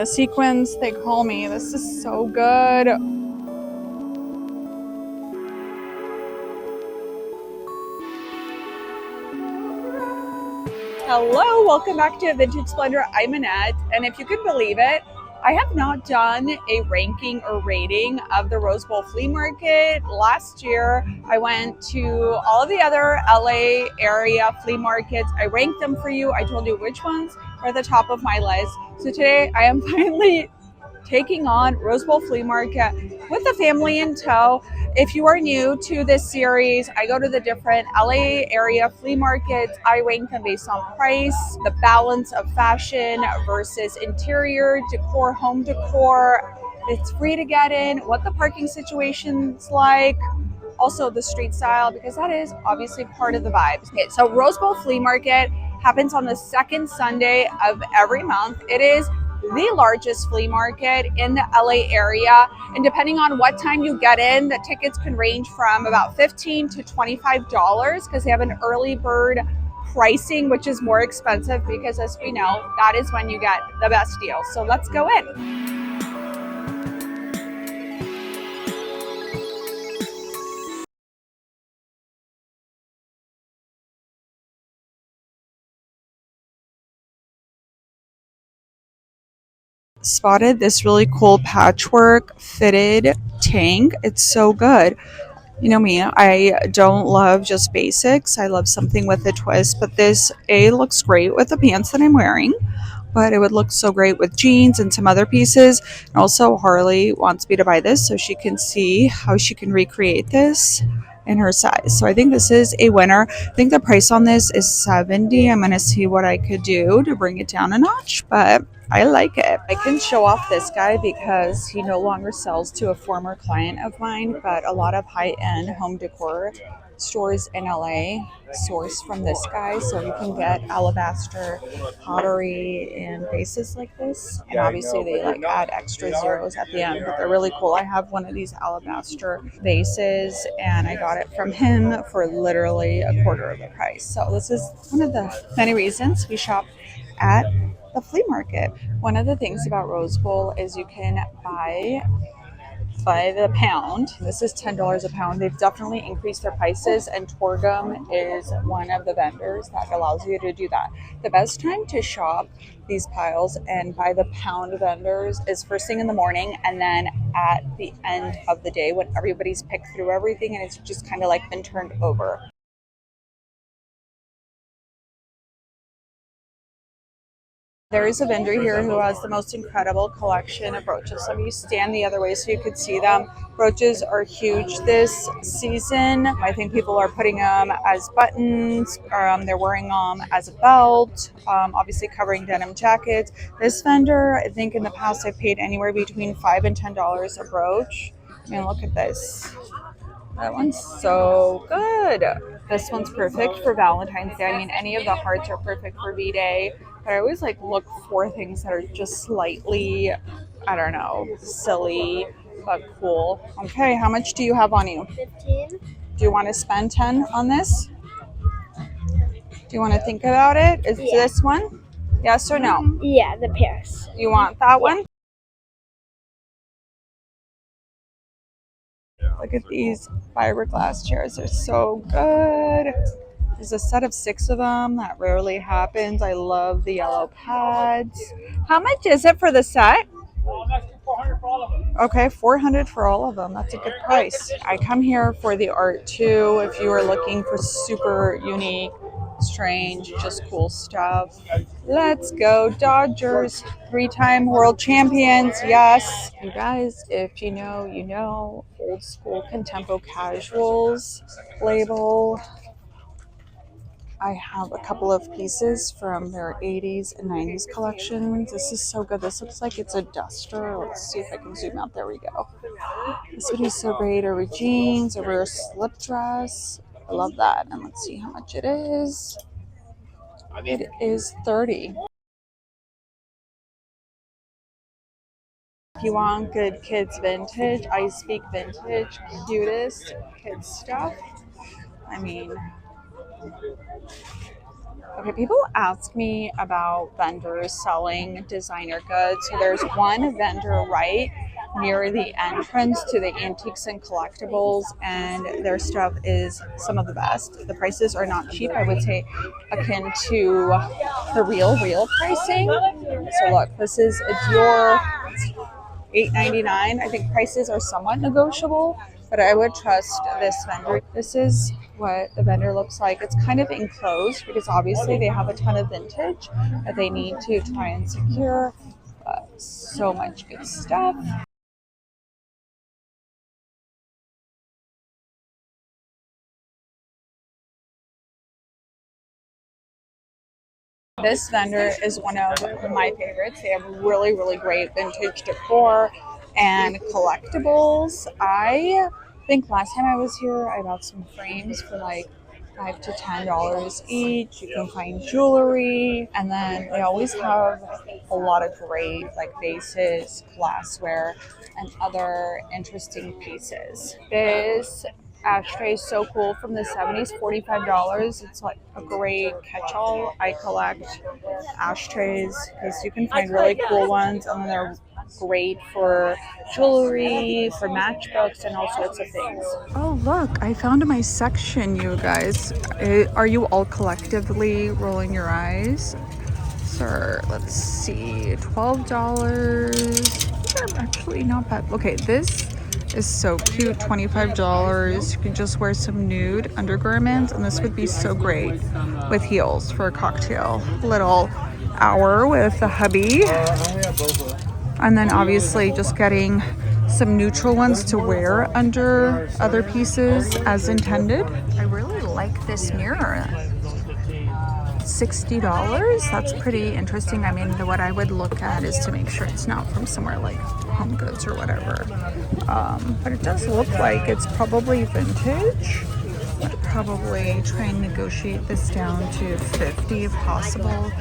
The Sequins, they call me. This is so good. Hello, welcome back to Vintage Splendor. I'm Annette, and if you can believe it, I have not done a ranking or rating of the Rose Bowl Flea Market. Last year, I went to all of the other LA area flea markets. I ranked them for you. I told you which ones are at the top of my list. So today, I am finally taking on Rose Bowl Flea Market with the family in tow. If you are new to this series, I go to the different LA area flea markets. I rank them based on price, the balance of fashion versus interior, decor, home decor. It's free to get in, what the parking situation's like, also the street style, because that is obviously part of the vibes. Okay, so Rose Bowl Flea Market happens on the second Sunday of every month. It is the largest flea market in the LA area, and depending on what time you get in, the tickets can range from about $15 to $25 because they have an early bird pricing, which is more expensive because, as we know, that is when you get the best deal. So let's go in. Spotted this really cool patchwork fitted tank. It's so good. You know me, I don't love just basics. I love something with a twist, but this looks great with the pants that I'm wearing, but it would look so great with jeans and some other pieces. And also Harley wants me to buy this so she can see how she can recreate this in her size. So I think this is a winner. I think the price on this is $70. I'm going to see what I could do to bring it down a notch, but I like it. I can show off this guy because he no longer sells to a former client of mine, but a lot of high-end home decor stores in LA source from this guy. So you can get alabaster pottery and vases like this. And obviously they like add extra zeros at the end, but they're really cool. I have one of these alabaster vases and I got it from him for literally a quarter of the price. So this is one of the many reasons we shop at the flea market. One of the things about Rose Bowl is you can buy by the pound. This is $10 a pound. They've definitely increased their prices, and Torgum is one of the vendors that allows you to do that. The best time to shop these piles and buy the pound vendors is first thing in the morning, and then at the end of the day when everybody's picked through everything and it's just kind of like been turned over. There is a vendor here who has the most incredible collection of brooches. Let me stand the other way so you could see them. Brooches are huge this season. I think people are putting them as buttons, or they're wearing them as a belt, obviously covering denim jackets. This vendor, I think in the past I've paid anywhere between $5 and $10 a brooch. I mean, look at this. That one's so good. This one's perfect for Valentine's Day. I mean, any of the hearts are perfect for V-Day. But I always like look for things that are just slightly, I don't know, silly, but cool. Okay, how much do you have on you? 15. Do you want to spend 10 on this? Do you want to think about it? Is this one? Yes or no? Yeah, the pairs. You want that one? Look at these fiberglass chairs. They're so good. There's a set of 6 of them. That rarely happens. I love the yellow pads. How much is it for the set? Okay, $400 for all of them. That's a good price. I come here for the art too. If you are looking for super unique, strange, just cool stuff. Let's go Dodgers. 3-time world champions. Yes. You guys, if you know, you know. Old school contempo casuals label. I have a couple of pieces from their 80s and 90s collections. This is so good. This looks like it's a duster. Let's see if I can zoom out. There we go. This would be so great. Over jeans, over a slip dress. I love that. And let's see how much it is. It is $30. If you want good kids vintage, I speak vintage, cutest kids stuff. I mean, Okay, people ask me about vendors selling designer goods. So there's one vendor right near the entrance to the antiques and collectibles, and their stuff is some of the best. The prices are not cheap. I would say akin to the real pricing. So look, this is a Dior $8.99. I think prices are somewhat negotiable, but I would trust this vendor. This is what the vendor looks like. It's kind of enclosed because obviously they have a ton of vintage that they need to try and secure. So much good stuff. This vendor is one of my favorites. They have really great vintage decor and collectibles. I think last time I was here, I bought some frames for like $5 to $10 each. You can find jewelry, and then they always have a lot of great like vases, glassware, and other interesting pieces. This ashtray is so cool from the 70s, $45. It's like a great catch-all. I collect ashtrays because you can find really cool ones, and they're great for jewelry, for matchbooks, and all sorts of things. Oh, look, I found my section, you guys. Are you all collectively rolling your eyes? Sir, let's see, $12. These are actually not bad. Okay, this is so cute, $25. You can just wear some nude undergarments, and this would be so great with heels for a cocktail. Little hour with the hubby. And then obviously just getting some neutral ones to wear under other pieces as intended. I really like this mirror. $60. That's pretty interesting. I mean, what I would look at is to make sure it's not from somewhere like Home Goods or whatever. But it does look like it's probably vintage. I'd probably try and negotiate this down to $50 if possible.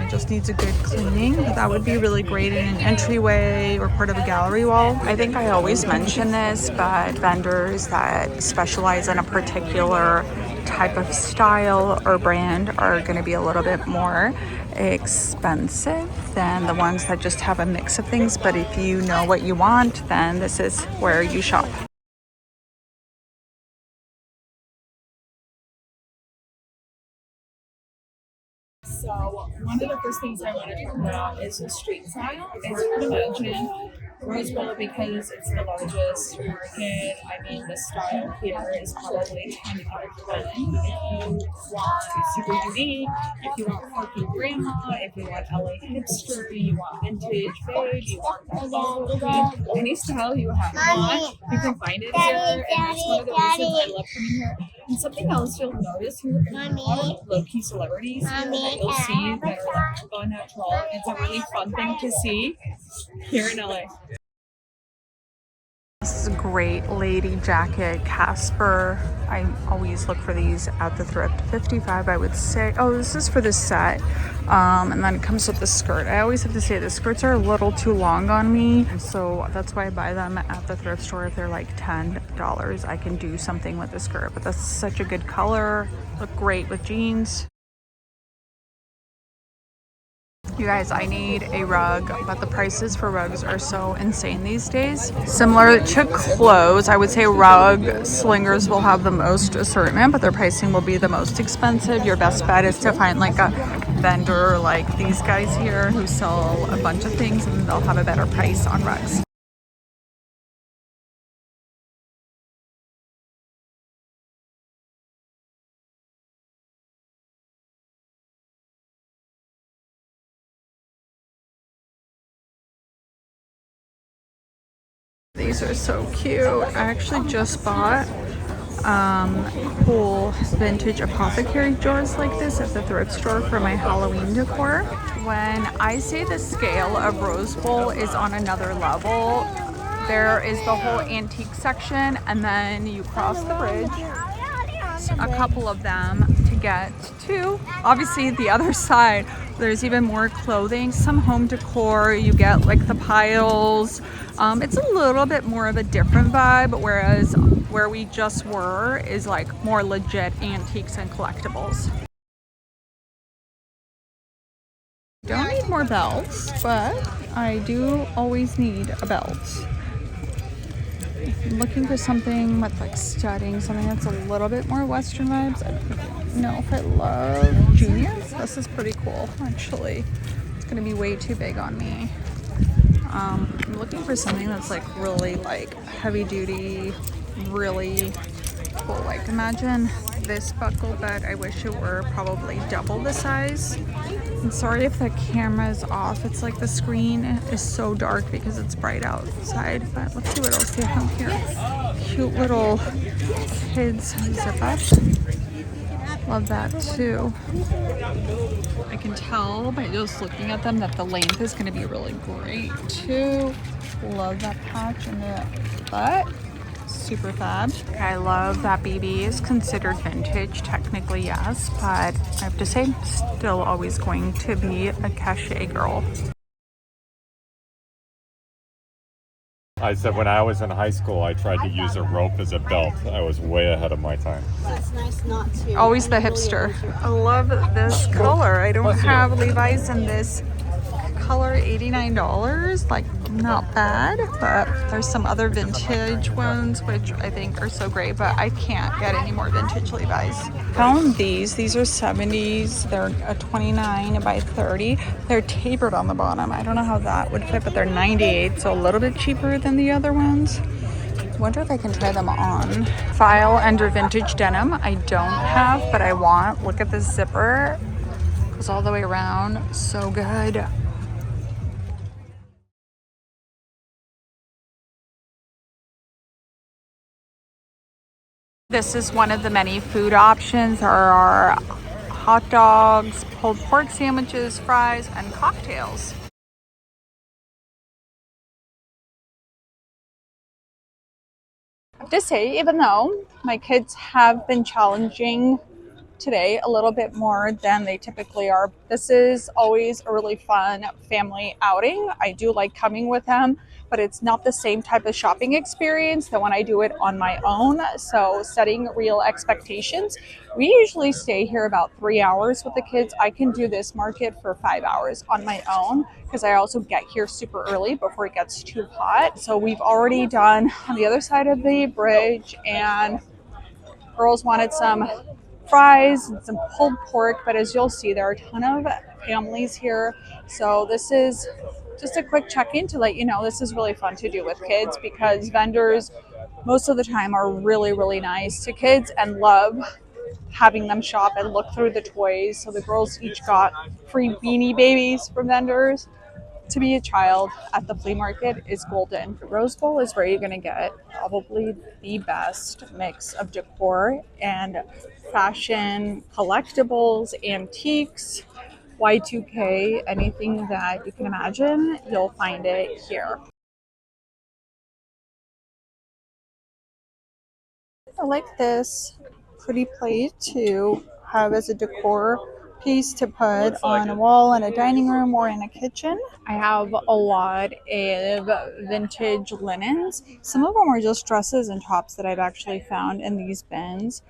It just needs a good cleaning, but that would be really great in an entryway or part of a gallery wall. I think I always mention this, but vendors that specialize in a particular type of style or brand are going to be a little bit more expensive than the ones that just have a mix of things. But if you know what you want, then this is where you shop. So one of the first things I want to talk about is the street style. As you can imagine, Rose Bowl, because it's the largest market, I mean, the style here is probably 10 out of 10. If you want super unique, if you want quirky grandma, if you want LA hipster, you want vintage babe, you want that fall looking, any style you want, you can find it here. And that's one of the reasons I love coming here. And something else you'll notice here is a lot of low-key celebrities here that you'll see that are like all natural. It's a really fun thing to see here in LA. This is a great lady jacket, Casper. I always look for these at the thrift. 55, I would say. Oh, this is for the set. And then it comes with the skirt. I always have to say the skirts are a little too long on me, so that's why I buy them at the thrift store. If they're like $10, I can do something with the skirt. But that's such a good color. Look great with jeans. You guys, I need a rug, but the prices for rugs are so insane these days. Similar to clothes, I would say rug slingers will have the most assortment, but their pricing will be the most expensive. Your best bet is to find like a vendor like these guys here who sell a bunch of things, and they'll have a better price on rugs. These are so cute. I actually just bought cool vintage apothecary jars like this at the thrift store for my Halloween decor. When I say the scale of Rose Bowl is on another level, there is the whole antique section, and then you cross the bridge, a couple of them, to get to obviously the other side. There's even more clothing, some home decor. You get like the piles. It's a little bit more of a different vibe, whereas where we just were is like more legit antiques and collectibles. Don't need more belts, but I do always need a belt. I'm looking for something with like studding, something that's a little bit more Western vibes. I don't know if I love Juniors. This is pretty cool, actually. It's gonna be way too big on me. I'm looking for something that's like really like heavy duty, really cool. Like imagine this buckle, but I wish it were probably double the size. I'm sorry if the camera is off. It's like the screen is so dark because it's bright outside. But let's see what else they have here. Cute little kids zip up. Love that too. I can tell by just looking at them that the length is going to be really great too. Love that patch in the butt. Super fab. I love that BB is considered vintage. Technically, yes, but I have to say, still always going to be a cachet girl. I said when I was in high school, I tried to use a rope as a belt. I was way ahead of my time. It's nice not to. Always the hipster. I love this color. I don't have Levi's in this color. $89, like not bad, but there's some other vintage ones which I think are so great, but I can't get any more vintage Levi's. Found these are 70s. They're a 29 by 30. They're tapered on the bottom. I don't know how that would fit, but they're 98, so a little bit cheaper than the other ones. Wonder if I can try them on. File under vintage denim I don't have, but I want. Look at this zipper. Goes all the way around. So good. This is one of the many food options. There are hot dogs, pulled pork sandwiches, fries, and cocktails. I have to say, even though my kids have been challenging today a little bit more than they typically are, this is always a really fun family outing. I do like coming with them, but it's not the same type of shopping experience than when I do it on my own. So setting real expectations. We usually stay here about 3 hours with the kids. I can do this market for 5 hours on my own because I also get here super early before it gets too hot. So we've already done on the other side of the bridge, and girls wanted some fries and some pulled pork, but as you'll see, there are a ton of families here. So this is just a quick check-in to let you know this is really fun to do with kids because vendors most of the time are really, really nice to kids and love having them shop and look through the toys. So the girls each got free Beanie Babies from vendors. To be a child at the flea market is golden. The Rose Bowl is where you're going to get probably the best mix of decor and fashion, collectibles, antiques, Y2K, anything that you can imagine, you'll find it here. I like this pretty plate to have as a decor piece to put on a wall in a dining room or in a kitchen. I have a lot of vintage linens. Some of them are just dresses and tops that I've actually found in these bins.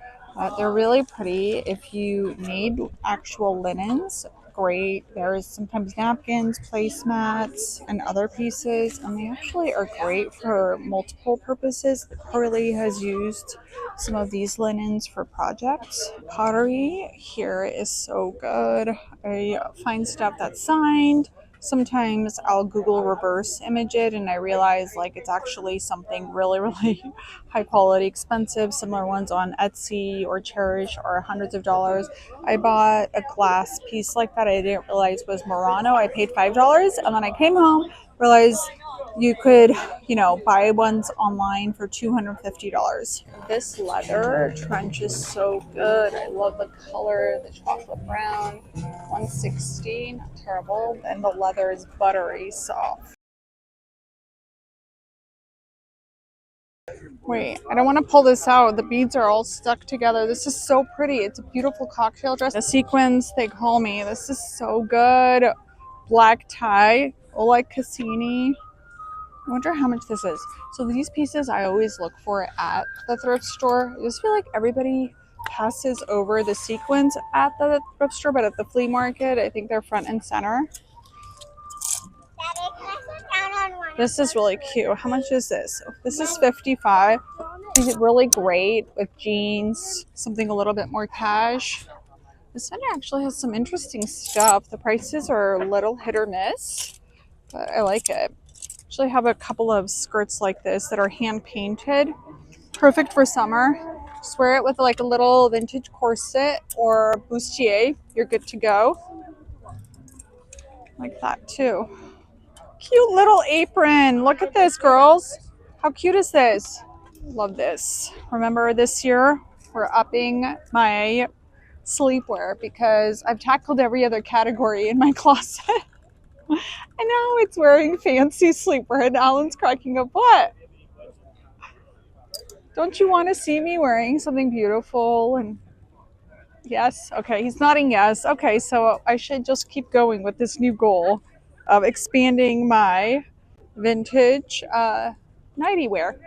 They're really pretty. If you need actual linens, great. There's sometimes napkins, placemats, and other pieces, and they actually are great for multiple purposes. Carly has used some of these linens for projects. Pottery here is so good. I find stuff that's signed. Sometimes I'll Google reverse image it and I realize like it's actually something really, really high quality, expensive. Similar ones on Etsy or Cherish are hundreds of dollars. I bought a glass piece like that I didn't realize was Murano. I paid $5 and then I came home, realized you could, buy ones online for $250. This leather trench is so good. I love the color, the chocolate brown. $160, not terrible. And the leather is buttery soft. Wait, I don't want to pull this out. The beads are all stuck together. This is so pretty. It's a beautiful cocktail dress. The sequins, they call me. This is so good. Black tie, Oleg Cassini. I wonder how much this is. So these pieces I always look for at the thrift store. I just feel like everybody passes over the sequins at the thrift store, but at the flea market, I think they're front and center. This is really cute. How much is this? This is 55. Is it really great with jeans, something a little bit more cash? This one actually has some interesting stuff. The prices are a little hit or miss, but I like it. Actually have a couple of skirts like this that are hand painted. Perfect for summer. Just wear it with like a little vintage corset or bustier. You're good to go. Like that too. Cute little apron. Look at this, girls. How cute is this? Love this. Remember this year, we're upping my sleepwear because I've tackled every other category in my closet. And now it's wearing fancy sleepwear. And Alan's cracking up. What? Don't you want to see me wearing something beautiful? And yes. Okay. He's nodding yes. Okay. So I should just keep going with this new goal of expanding my vintage nighty wear.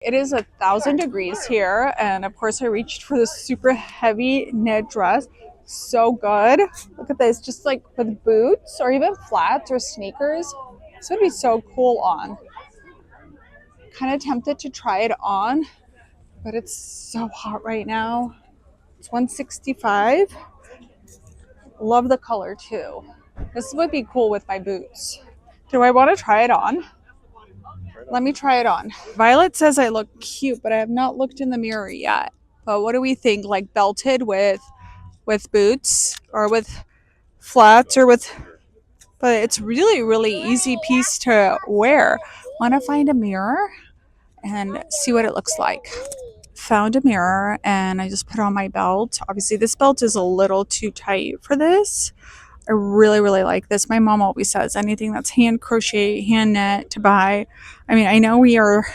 It is 1,000 degrees here, and of course I reached for this super heavy knit dress. So good. Look at this, just like with boots or even flats or sneakers. This would be so cool on. Kind of tempted to try it on, but it's so hot right now. It's 165. Love the color too. This would be cool with my boots. Do I want to try it on? Let me try it on. Violet says I look cute, but I have not looked in the mirror yet. But what do we think? Like belted with boots or with flats or with, but it's really easy piece to wear. Want to find a mirror and see what it looks like. Found a mirror and I just put on my belt. Obviously this belt is a little too tight for this. I really like this. My mom always says anything that's hand crochet, hand knit to buy. I mean, I know we are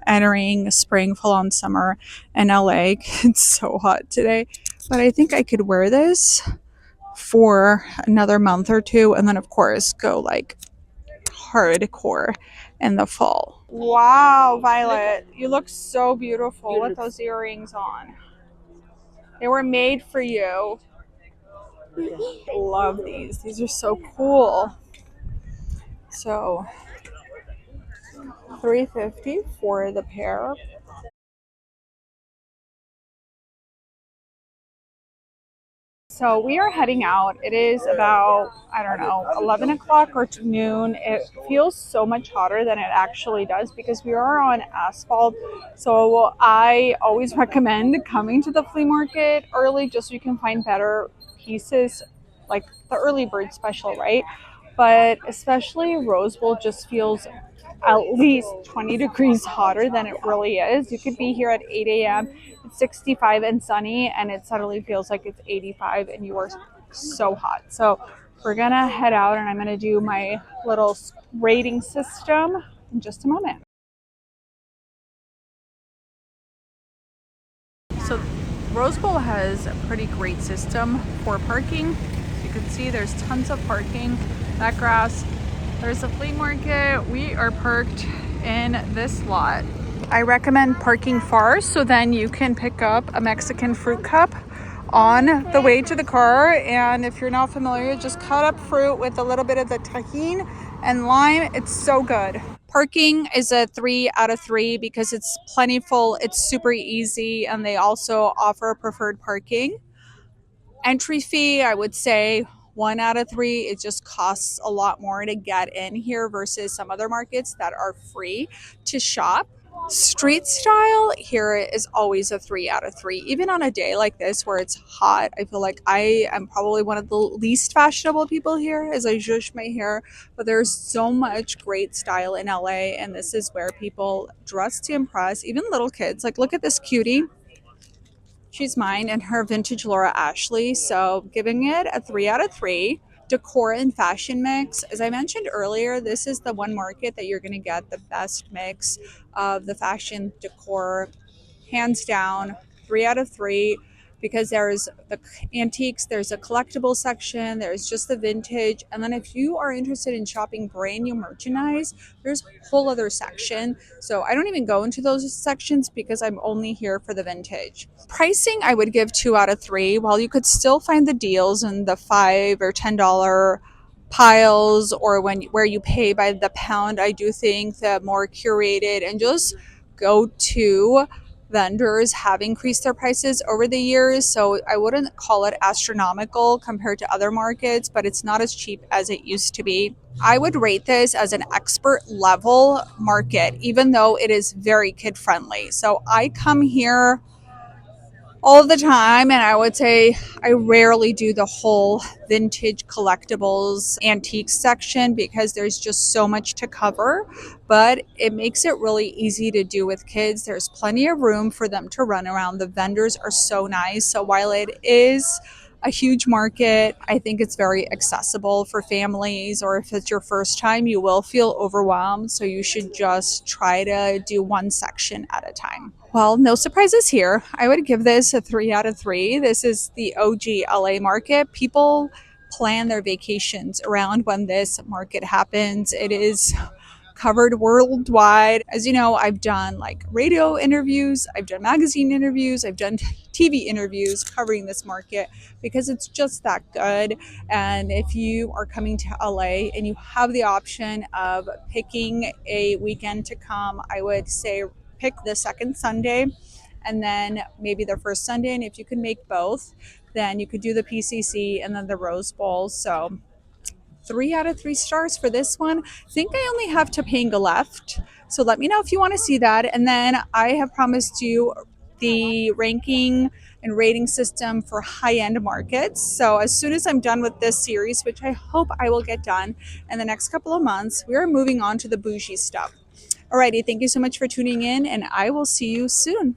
entering spring, full on summer in LA. It's so hot today, but I think I could wear this for another month or two, and then of course go like hardcore in the fall. Wow, Violet, you look so beautiful with those earrings on. They were made for you. Love these. These are so cool. So 350 for the pair. So we are heading out. It is about, I don't know, 11 o'clock or to noon. It feels so much hotter than it actually does because we are on asphalt. So I always recommend coming to the flea market early just so you can find better pieces, like the early bird special, right? But especially Rose Bowl just feels at least 20 degrees hotter than it really is. You could be here at 8 a.m. It's 65 and sunny, and it suddenly feels like it's 85 and you are so hot. So we're gonna head out and I'm gonna do my little rating system in just a moment. So Rose Bowl has a pretty great system for parking. You can see there's tons of parking. That grass, there's a flea market. We are parked in this lot. I recommend parking far so then you can pick up a Mexican fruit cup on the way to the car. And if you're not familiar, just cut up fruit with a little bit of the tahini and lime. It's so good. Parking is a 3 out of 3 because it's plentiful, it's super easy, and they also offer preferred parking. Entry fee, I would say 1 out of 3. It just costs a lot more to get in here versus some other markets that are free to shop. Street style here is always a 3 out of 3. Even on a day like this where it's hot, I feel like I am probably one of the least fashionable people here as I zhuzh my hair. But there's so much great style in LA, and this is where people dress to impress, even little kids. Like, look at this cutie. She's mine and her vintage Laura Ashley. So giving it a 3 out of 3. Decor and fashion mix. As I mentioned earlier, this is the one market that you're going to get the best mix of the fashion decor, hands down, 3 out of 3, because there's the antiques, there's a collectible section, there's just the vintage. And then if you are interested in shopping brand new merchandise, there's a whole other section. So I don't even go into those sections because I'm only here for the vintage. Pricing, I would give 2 out of 3. While you could still find the deals in the $5 or $10 piles, or when where you pay by the pound, I do think the more curated and just go to vendors have increased their prices over the years. So I wouldn't call it astronomical compared to other markets, but it's not as cheap as it used to be. I would rate this as an expert level market, even though it is very kid friendly. So I come here all the time, and I would say I rarely do the whole vintage collectibles antiques section because there's just so much to cover, but it makes it really easy to do with kids. There's plenty of room for them to run around. The vendors are so nice. So while it is a huge market, I think it's very accessible for families, or if it's your first time, you will feel overwhelmed. So you should just try to do one section at a time. Well, no surprises here. I would give this a 3 out of 3. This is the OG LA market. People plan their vacations around when this market happens. It is covered worldwide. As you know, I've done like radio interviews, I've done magazine interviews, I've done TV interviews covering this market because it's just that good. And if you are coming to LA and you have the option of picking a weekend to come, I would say pick the second Sunday and then maybe the first Sunday. And if you can make both, then you could do the PCC and then the Rose Bowl. So 3 out of 3 stars for this one. I think I only have Topanga left. So let me know if you want to see that. And then I have promised you the ranking and rating system for high-end markets. So as soon as I'm done with this series, which I hope I will get done in the next couple of months, we are moving on to the bougie stuff. Alrighty, thank you so much for tuning in, and I will see you soon.